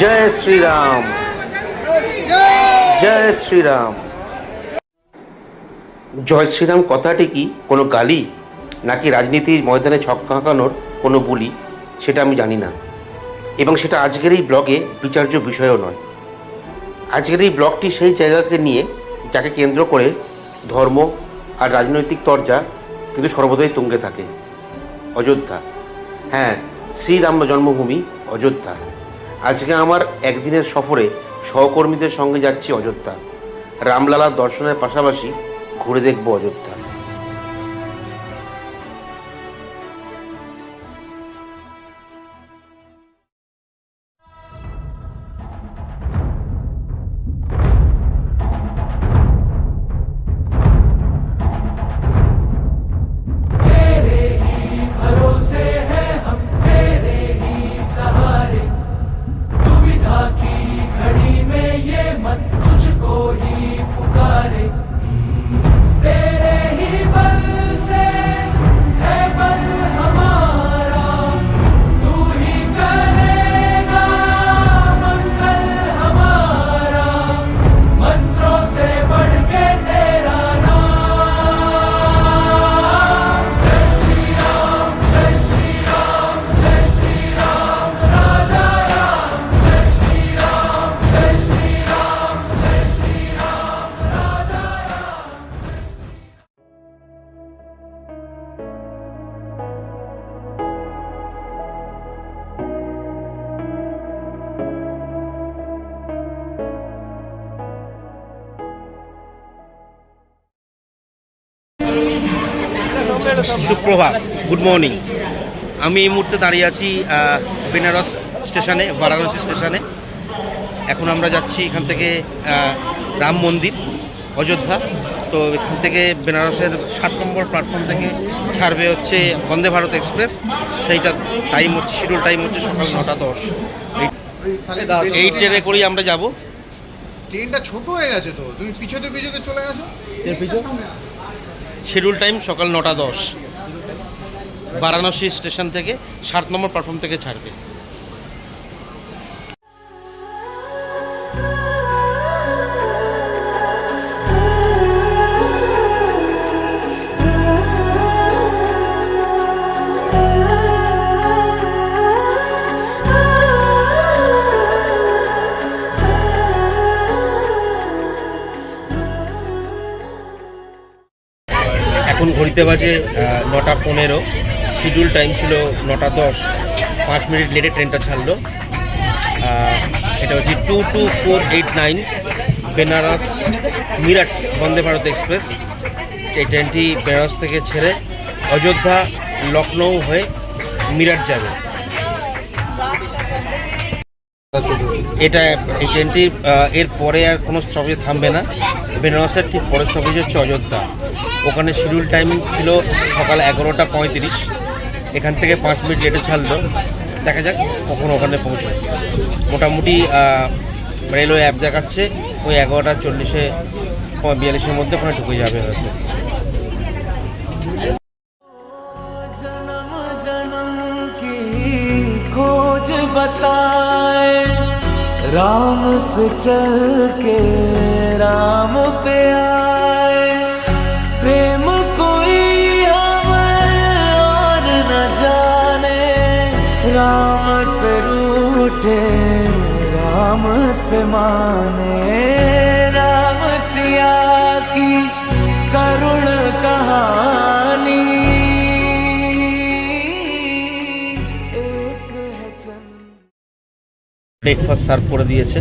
জয় শ্রীরাম, জয় শ্রীরাম। জয় শ্রীরাম কথাটি কি কোনো গালি, নাকি রাজনীতির ময়দানে ছক্কা হাঁকানোর কোনো বুলি, সেটা আমি জানি না, এবং সেটা আজকের এই ব্লগে বিচার্য বিষয়ও নয়। আজকের এই ব্লগটি সেই জায়গাকে নিয়ে যাকে কেন্দ্র করে ধর্ম আর রাজনৈতিক তরজা কিন্তু সর্বদাই তুঙ্গে থাকে। অযোধ্যা, হ্যাঁ, শ্রীরাম জন্মভূমি অযোধ্যা। আজকে আমার একদিনের সফরে সহকর্মীদের সঙ্গে যাচ্ছি অযোধ্যা। রামলালার দর্শনের পাশাপাশি ঘুরে দেখব অযোধ্যা। সুপ্রভাত, গুড মর্নিং। আমি এই মুহূর্তে দাঁড়িয়ে আছি বেনারস স্টেশনে, বারাণসী স্টেশনে। এখন আমরা যাচ্ছি এখান থেকে রাম মন্দির অযোধ্যা। তো এখান থেকে বেনারসের 7 নম্বর প্ল্যাটফর্ম থেকে ছাড়বে হচ্ছে বন্দে ভারত এক্সপ্রেস। সেইটা টাইম হচ্ছে, শিডিউল টাইম হচ্ছে সকাল 9:10। এই ট্রেনে করেই আমরা যাব। ট্রেনটা ছোট হয়ে গেছে তো, তুমি পিছনে পিছনে চলে গেছো। শিডিউল টাইম সকাল 9:10। বারাণসী স্টেশন থেকে 7 নম্বর প্ল্যাটফর্ম থেকে ছাড়বে। এখন ঘড়িতে বাজে 9:15। শিডিউল টাইম ছিল 9:10। 5 মিনিট লেটে ট্রেনটা ছাড়লো। এটা হচ্ছে 22489 বেনারস মিরাট বন্দে ভারত এক্সপ্রেস। এই ট্রেনটি বেনারস থেকে ছেড়ে অযোধ্যা, লখনৌ হয়ে মিরাট যাবে। এই ট্রেনটি এর পরে আর কোনো স্টপেজে থামবে না। বেনারসের ঠিক পরের স্টপেজ হচ্ছে অযোধ্যা। ওখানে শিডিউল টাইমিং ছিল সকাল 11:35। এখান থেকে 5 মিনিট লেটে ছাড়লো। দেখা যাক কখন ওখানে পৌঁছায়। মোটামুটি রেলওয়ে অ্যাপ দেখাচ্ছে ওই 11:40-42 মধ্যে ওখানে ঢুকে যাবে হয়তো। जन्म जन्म की खोज बताए, राम से चल के राम पे आए। प्रेम कोई हमें और न जाने, राम से रूठे राम से माने। राम सिया की करुण कहानी। ব্রেকফাস্ট সার্ভ করে দিয়েছে।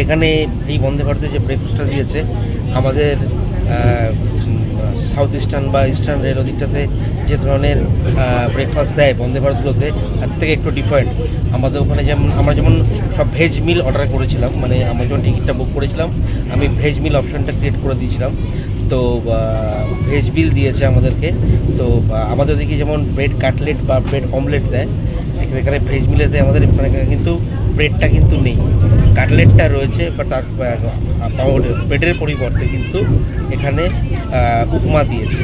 এখানে এই বন্দে ভারতে যে ব্রেকফাস্টটা দিয়েছে, আমাদের সাউথ ইস্টার্ন বা ইস্টার্ন রেল ওদিকটাতে যে ধরনের ব্রেকফাস্ট দেয় বন্দে ভারতগুলোতে, তার থেকে একটু ডিফারেন্ট। আমাদের ওখানে আমরা যেমন সব ভেজ মিল অর্ডার করেছিলাম, মানে আমরা যখন টিকিটটা বুক করেছিলাম আমি ভেজ মিল অপশানটা ক্রিয়েট করে দিয়েছিলাম। তো ভেজ বিল দিয়েছে আমাদেরকে। তো আমাদের ওদিকে যেমন ব্রেড কাটলেট বা ব্রেড অমলেট দেয়, এখানে ভেজ মিলেতে আমাদের এখানে কিন্তু ব্রেডটা কিন্তু নেই, কাটলেটটা রয়েছে, বা তার ব্রেডের পরিবর্তে কিন্তু এখানে উপমা দিয়েছে।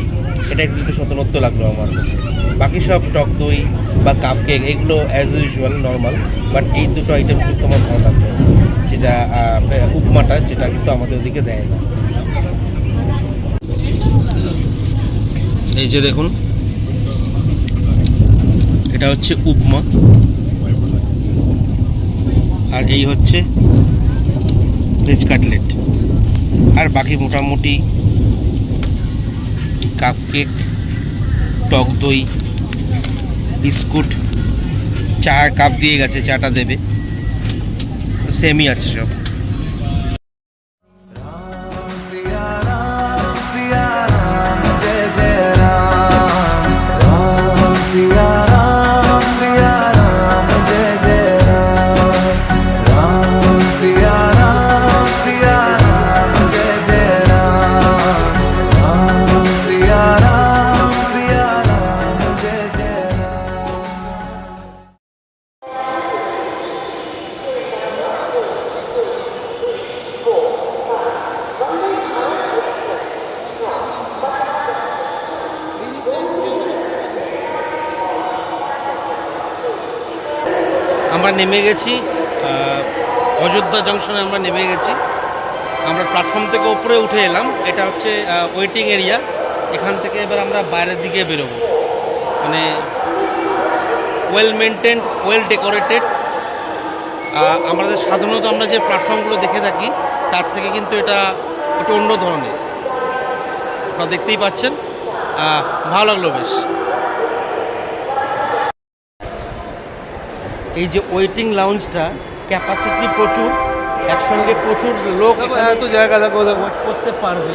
এটা একটু নতুনত্ব লাগলো আমার কাছে। বাকি সব টক দই বা কাপ কেক এগুলো অ্যাজ ইউজুয়াল নর্মাল, বাট এই দুটো আইটেম কিন্তু আমার ভালো লাগলো, যেটা উপমাটা, যেটা কিন্তু আমাদের ওদিকে দেয় না। এই যে দেখুন, এটা হচ্ছে উপমা, আর এই হচ্ছে ভেজ কাটলেট, আর বাকি মোটামুটি কাপ কেক, টক দই, বিস্কুট, চা কাপ দিয়ে গেছে, চাটা দেবে, সেমই আছে সব। सिया राम जय जय राम, राम सिया राम जय जय राम, राम सिया राम जय जय राम, राम सिया राम जय जय राम। আমরা নেমে গেছি অযোধ্যা জংশনে, আমরা নেমে গেছি। আমরা প্ল্যাটফর্ম থেকে উপরে উঠে এলাম, এটা হচ্ছে ওয়েটিং এরিয়া। এখান থেকে এবার আমরা বাইরের দিকে বেরোবো, মানে ওয়েল মেনটেন্ড, ওয়েল ডেকোরেটেড। আমাদের সাধারণত আমরা যে প্ল্যাটফর্মগুলো দেখে থাকি তার থেকে কিন্তু এটা একটু অন্য ধরনের, আপনারা দেখতেই পাচ্ছেন। ভালো লাগলো বেশ। এই যে ওয়েটিং লাউঞ্জটা, ক্যাপাসিটি প্রচুর, একসঙ্গে প্রচুর লোক এত জায়গা দেখো করতে পারবে।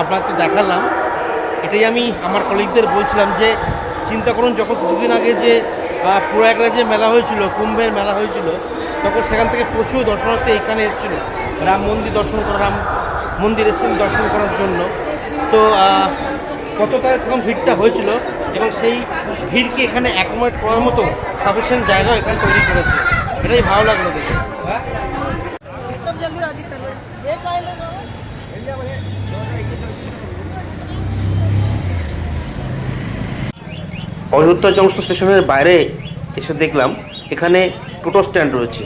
আপনার তো দেখালাম, এটাই আমি আমার কলিগদের বলছিলাম যে চিন্তা করুন, যখন কিছুদিন আগে যে প্রয়াগরাজে মেলা হয়েছিল, কুম্ভের মেলা হয়েছিল, তখন সেখান থেকে প্রচুর দর্শনার্থী এখানে এসেছিল রাম মন্দির দর্শন করা, রাম মন্দির এসেছেন দর্শন করার জন্য। তো কতটা তখন ভিড়টা হয়েছিল, এবং সেই ভিড়কে এখানে অ্যাকোমোডেট করার মতো সাফিসিয়েন্ট জায়গা এখানে তৈরি করেছে। এটাই ভালো লাগলো দেখে। तब जल्दी राजी कर लो जे फाइल है ना। অযোধ্যা জংশন স্টেশনের বাইরে এসে দেখলাম এখানে টোটো স্ট্যান্ড রয়েছে।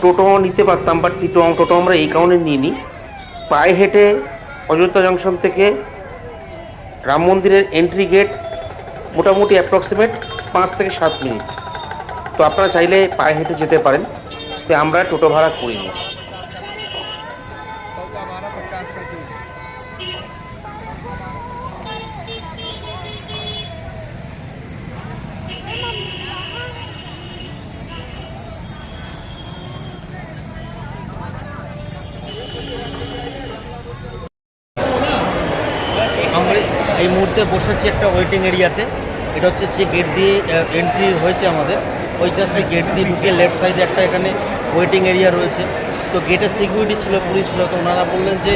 টোটো নিতে পারতাম, বাট টোটো আমরা এই কারণে নিইনি, পায়ে হেঁটে অযোধ্যা জংশন থেকে রাম মন্দিরের এন্ট্রি গেট মোটামুটি অ্যাপ্রক্সিমেট 5 থেকে 7 মিনিট। তো আপনারা চাইলে পায়ে হেঁটে যেতে পারেন, তো আমরা টোটো ভাড়া করিনি। আমরা এই মুহূর্তে বসেছি একটা ওয়েটিং এরিয়াতে। এটা হচ্ছে যে গেট দিয়ে এন্ট্রি হয়েছে আমাদের, ওই জাস্ট গেট দিয়ে ঢুকে লেফট সাইডে একটা এখানে ওয়েটিং এরিয়া রয়েছে। তো গেটের সিকিউরিটি ছিল, পুলিশ ছিল। তো ওনারা বললেন যে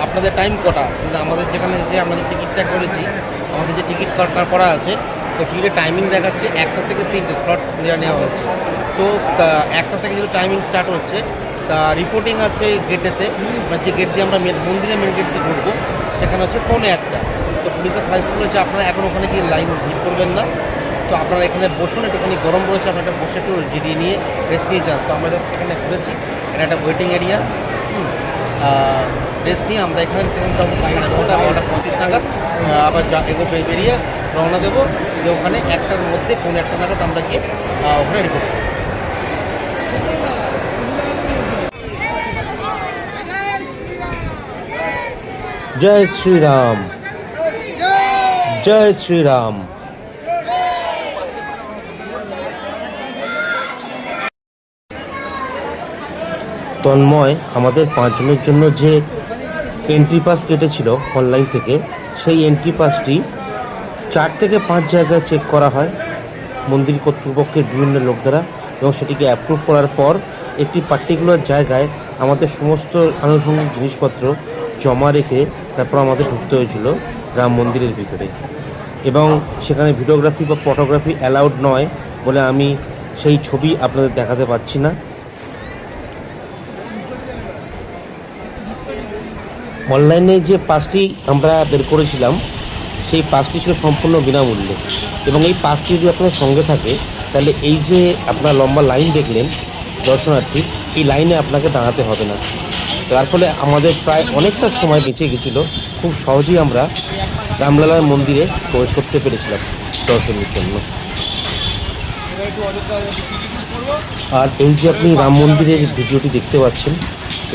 আপনাদের টাইম কটা, কিন্তু আমাদের যেখানে যে আমরা যে টিকিটটা করেছি, আমাদের যে টিকিট করা আছে, তো টিকিটের টাইমিং দেখাচ্ছে 1টা থেকে 3টে স্লট নেওয়া হয়েছে। তো 1টা থেকে যেহেতু টাইমিং স্টার্ট হচ্ছে, তা রিপোর্টিং আছে গেটেতে, যে গেট দিয়ে আমরা মন্দিরের মেন গেট দিয়ে ঢুকবো, সেখানে হচ্ছে 1:45। তো পুলিশের সাজেস্ট করেছে আপনারা এখন ওখানে গিয়ে লাইন ভিড় করবেন না, তো আপনারা এখানে বসুন, একটুখানি গরম রয়েছে, আপনারা বসে একটু জিরিয়ে নিয়ে রেস্ট নিয়ে যান। তো আমরা জাস্ট এখানে ঘুরেছি, এটা একটা ওয়েটিং এরিয়া। রেস্ট নিয়ে আমরা এখানে থেকে মোটামুটি 12:35 নাগাদ আবার বেরিয়ে রওনা দেবো, যে ওখানে 1টার মধ্যে 1:45 নাগাদ আমরা গিয়ে ওখানে রিপোর্ট করবো। জয় শ্রীরাম, জয় শ্রীরাম। তন্ময় আমাদের 5 জনের জন্য যে এন্ট্রি পাস কেটেছিল অনলাইন থেকে, সেই এন্ট্রি পাসটি 4 থেকে 5 জায়গায় চেক করা হয় মন্দির কর্তৃপক্ষের বিভিন্ন লোক দ্বারা, এবং সেটিকে অ্যাপ্রুভ করার পর একটি পার্টিকুলার জায়গায় আমাদের সমস্ত আনুষঙ্গিক জিনিসপত্র জমা রেখে তারপর আমাদের ঢুকতে হয়েছিল রাম মন্দিরের ভিতরে। এবং সেখানে ভিডিওগ্রাফি বা ফটোগ্রাফি অ্যালাউড নয় বলে আমি সেই ছবি আপনাদের দেখাতে পাচ্ছি না। অনলাইনে যে পাসটি আমরা বের করেছিলাম সেই পাসটি ছিল সম্পূর্ণ বিনামূল্যে, এবং এই পাসটি যদি আপনার সঙ্গে থাকে তাহলে এই যে আপনার লম্বা লাইন দেখলেন দর্শনার্থী, এই লাইনে আপনাকে দাঁড়াতে হবে না। তার ফলে আমাদের প্রায় অনেকটা সময় বেঁচে গেছিলো, খুব সহজেই আমরা রামলালার মন্দিরে প্রবেশ করতে পেরেছিলাম দর্শনের জন্য। আর এই যে আপনি রাম মন্দিরের ভিডিওটি দেখতে পাচ্ছেন,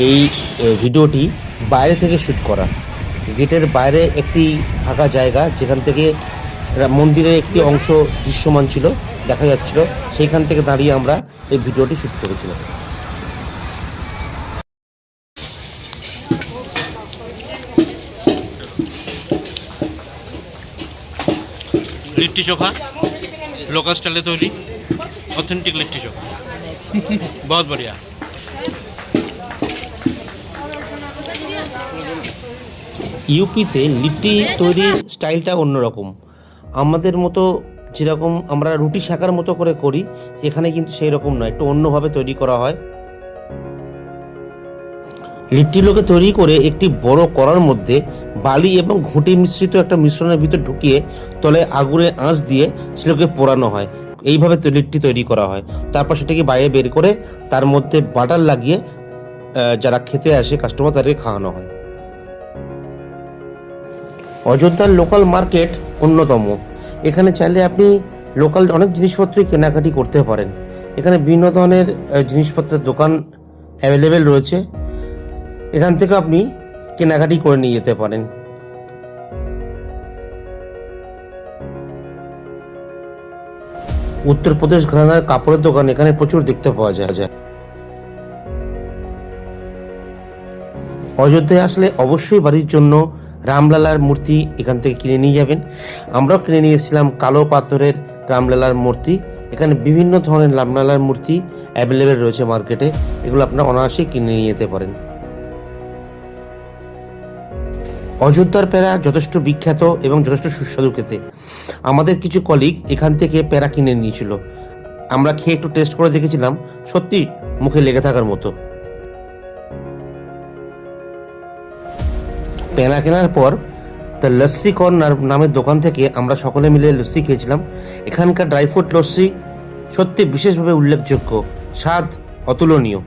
এই ভিডিওটি বাইরে থেকে শ্যুট করা। গেটের বাইরে একটি ফাঁকা জায়গা যেখান থেকে মন্দিরের একটি অংশ দৃশ্যমান ছিল, দেখা যাচ্ছিল, সেইখান থেকে দাঁড়িয়ে আমরা এই ভিডিওটি শ্যুট করেছিলাম। लिट्टी चोखा लोकल स्टाइले तैरी ऑथेंटिक लिट्टी चोखा बहुत बढ़िया। ইউপিতে লিট্টি তৈরির স্টাইলটা অন্যরকম। আমাদের মতো যেরকম আমরা রুটি শাকার মতো করে করি, এখানে কিন্তু সেই রকম নয়, একটু অন্যভাবে তৈরি করা হয়। লিট্টিগুলোকে তৈরি করে একটি বড় কড়ার মধ্যে বালি এবং ঘুঁটি মিশ্রিত একটা মিশ্রণের ভিতর ঢুকিয়ে তলে আগুনে আঁচ দিয়ে সেগুলোকে পোড়ানো হয়। এইভাবে লিট্টি তৈরি করা হয়। তারপর সেটাকে বাইরে বের করে তার মধ্যে বাটার লাগিয়ে যারা খেতে আসে কাস্টমার তাদেরকে খাওয়ানো হয়। অযোধ্যার লোকাল মার্কেট অন্যতম। এখানে চাইলে আপনি লোকাল অনেক জিনিসপত্রই কেনাকাটি করতে পারেন। এখানে বিভিন্ন ধরনের জিনিসপত্রের দোকান অ্যাভেলেবেল রয়েছে, এখান থেকে আপনি কেনাকাটি করে নিয়ে যেতে পারেন। উত্তরপ্রদেশ ঘরানার কাপড়ের দোকান এখানে প্রচুর দেখতে পাওয়া যায়। অযোধ্যায় আসলে অবশ্যই বাড়ির জন্য রামলালার মূর্তি এখান থেকে কিনে নিয়ে যাবেন। আমরাও কিনে নিয়ে এসেছিলাম কালো পাথরের রামলালার মূর্তি। এখানে বিভিন্ন ধরনের রামলালার মূর্তি অ্যাভেলেবেল রয়েছে মার্কেটে, এগুলো আপনারা অনায়াসেই কিনে নিয়ে যেতে পারেন। অযোধ্যার প্যারা যথেষ্ট বিখ্যাত এবং যথেষ্ট সুস্বাদু খেতে। আমাদের কিছু কলিগ এখান থেকে প্যারা কিনে নিয়েছিল, আমরা খেয়ে একটু টেস্ট করে দেখেছিলাম, সত্যি মুখে লেগে থাকার মতো। প্যারা কেনার পর দ্য লস্যি কর্নার নামের দোকান থেকে আমরা সকলে মিলে লস্যি খেয়েছিলাম। এখানকার ড্রাই ফ্রুট লস্যি সত্যি বিশেষভাবে উল্লেখযোগ্য, স্বাদ অতুলনীয়।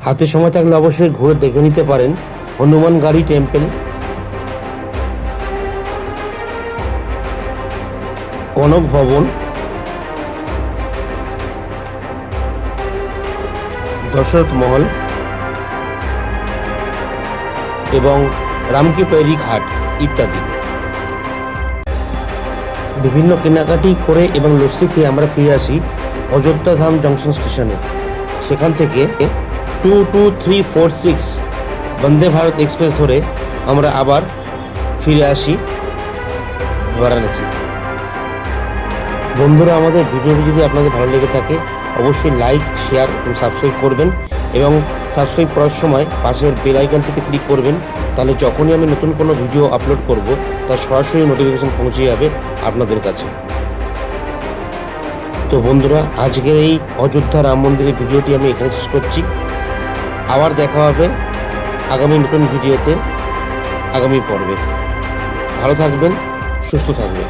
হাতে সময় থাকলে অবশ্যই ঘুরে দেখে নিতে পারেন হনুমানগাড়ি টেম্পল, কনক ভবন, দশরথ মহল এবং রামকি পেরি ঘাট ইত্যাদি। বিভিন্ন কেনাকাটি করে এবং লস্যি খেয়ে আমরা ফিরে আসি অযোধ্যা ধাম জংশন স্টেশনে। সেখান থেকে 22346 বন্দে ভারত এক্সপ্রেস ধরে আমরা আবার ফিরে আসি বারাণসী। বন্ধুরা, আমাদের ভিডিওটি যদি আপনাদের ভালো লেগে থাকে অবশ্যই লাইক, শেয়ার এবং সাবস্ক্রাইব করবেন, এবং সাবস্ক্রাইব করার সময় পাশের বেল আইকনটিতে ক্লিক করবেন, তাহলে যখনই আমি নতুন কোনো ভিডিও আপলোড করব তার সরাসরি নোটিফিকেশন পৌঁছে যাবে আপনাদের কাছে। তো বন্ধুরা, আজকের এই অযোধ্যা রাম মন্দিরের ভিডিওটি আমি এখানে শেষ করছি। আবার দেখা হবে আগামী নতুন ভিডিওতে, আগামী পর্বে। ভালো থাকবেন, সুস্থ থাকবেন।